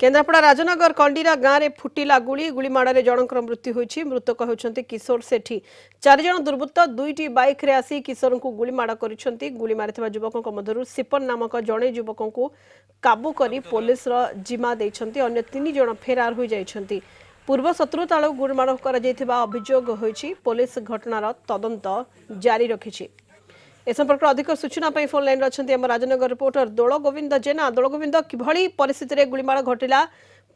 केन्द्रापड़ा राजनगर कंडीरा गाँव में फुटिला गुलीमाड़ जनकर मृत्यु होती। मृतक होती किशोर सेठी। 4 जन दुर्बृत्त 2टी बाइक रे आसी किशोर को गुलीमाड़ कर गुली मारिथिबा युवकों मध्यरु सिपन नामक जड़े युवकों को काबू कर पुलिस जिम्मा देइछन्ति। अन्य 3 जन फेरार हो जाइछन्ति। पूर्व शत्रुता गुलीमाड़ कर अभियोग होइछि। पुलिस घटनार तदंत जारी रखिछि। ए संपर्क अधिक सूचना फोन लाइन अच्छा राजनगर रिपोर्टर दोल गोविंद जेना। दोल गोविंद किभली परिस्थिति गुलीमाड़ घटिला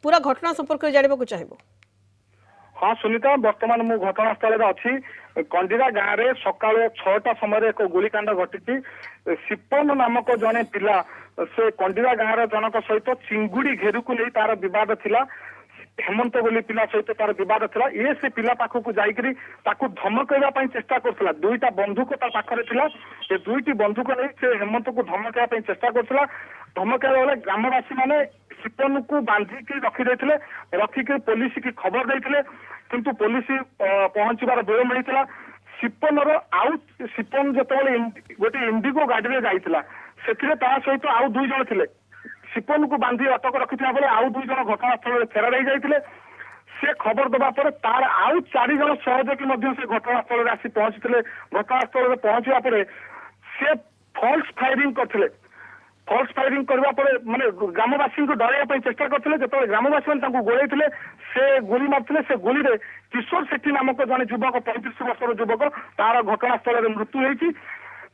पूरा घटना संपर्क में जानवा चाहिए। हाँ सुनीता, बर्तमान मु घटनास्थल अच्छी कंडीरा गाँव में सका 6टा समय एक गुलिकांड घटी। सिपन नामक जड़े पिला से कंडीरा गाँव जनक सहित चिंगुड़ी घेरु को नहीं तार बद थिला। हेमंत बोली पिला सहित तार बद था। ये से पिला पाखक जाकरी धमकवा चेष्टा करथिला। 2टा बंधुक पाखरे थिला। ये 2टी बंधुक नहीं से हेमंत को धमकवा चेष्टा करथिला। धमकवा बेले ग्रामवासी माने सिपन को बांधिकी रखिदे रखिक पुलिस की खबर देते किंतु पुलिस पहुंचबार विलम्ब होता। सिपन सिपन जो गोटे इंडिगो गाड़ी में जाइला से सहित आउ 2 जन थे। सिपन को बांधी अटक रखिता बेले आउ 2 जन घटनास्थल फेरार हो जाते। से खबर दबा पर तार आउ 4 जन सहयोगी से घटनास्थल आसी पहुंचते। घटनास्थल पहुंचा पर से फल्स फायरिंग करते। फल्स फायरिंग करने माने ग्रामवासी को डरवा चेष्टा करते। जो ग्रामवासी मैंने गोलैते से गुली मारते। से गुली रे किशोर सेठी नामक जड़े युवक 35 वर्षर युवक तार घटनास्थल मृत्यु होती।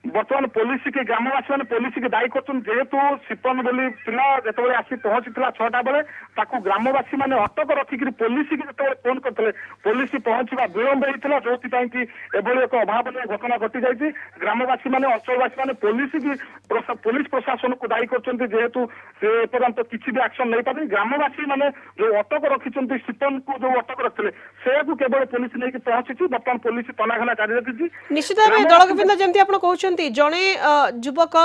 बर्तमान पुलिस की ग्रामवासी मैंने पुलिस की दायी करेतु सिपन बोली पिला जो आसी पहुंची 6टा बेले ग्रामवासी मैंने अटक रखिक पुलिस की जो फोन करते पुलिस पहुंचवा विलम्ब होता। जो एभली एक अभावन घटना घटी जाती। ग्रामवासी मैंने अंचलवासी मैंने पुलिस प्रशासन को दायी करेतु से एपर्यंत किसी भी एक्शन नहीं पाते। ग्रामवासी मैंने जो अटक रखिंट सिपन को जो अटक रखते से केवल पुलिस नहीं पहुंची। बर्तमान पुलिस तनाघना जारी रखी। निश्चित भाव दल गोविंद जमी आप कहते जड़े युवक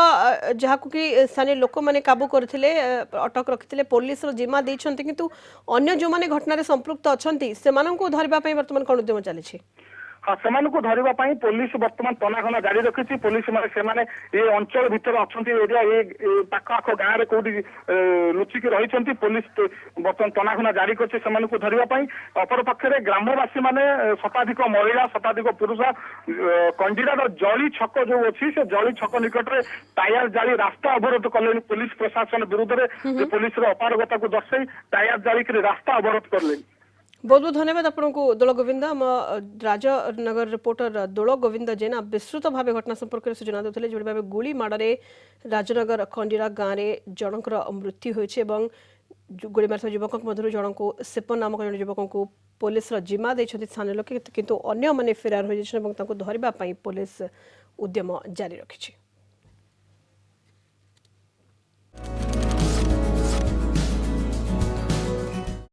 जहाँ कि स्थानीय लोक मैंने काबू करते अटक रखिते पुलिस जिम्मा देते किंतु अन्य जो मैंने घटना संपृक्त अच्छा से धरने बर्तमान कौन उद्यम चली। हाँ से धरवाई पुलिस बर्तमान तनाघना जारी रखी। पुलिस माने ये अंचल भितर अच्छा एरिया ये पाख आख गाँव में कौटी लुचिकी रही। पुलिस बर्तमान तनाघना जारी कर धरवाई। अपर पक्षे ग्रामवासी माने शताधिक महिला शताधिक पुरुष कंडीरार जली छक जो अच्छी से जली छक निकट में टायर जाली रास्ता अवरोध कले। पुलिस प्रशासन विरुद्ध में पुलिस अपारगता को दर्शाई टायर जाली रास्ता अवरोध कले। बहुत बहुत धन्यवाद आपको दोल गोविंद। राजनगर रिपोर्टर दोल गोविंद जेना विस्तृत भाव घटना संपर्क में सूचना देते जो भाव गुली माड़े राजनगर खंडीरा गाँव में जनकर मृत्यु होती। गुली मार युवकों मध्य जन को सिपन नामक जन युवकों को पुलिस जिम्मा देते स्थानीय लोक किंतु अन्य माने फेरार हो धरने पुलिस उद्यम जारी रखी।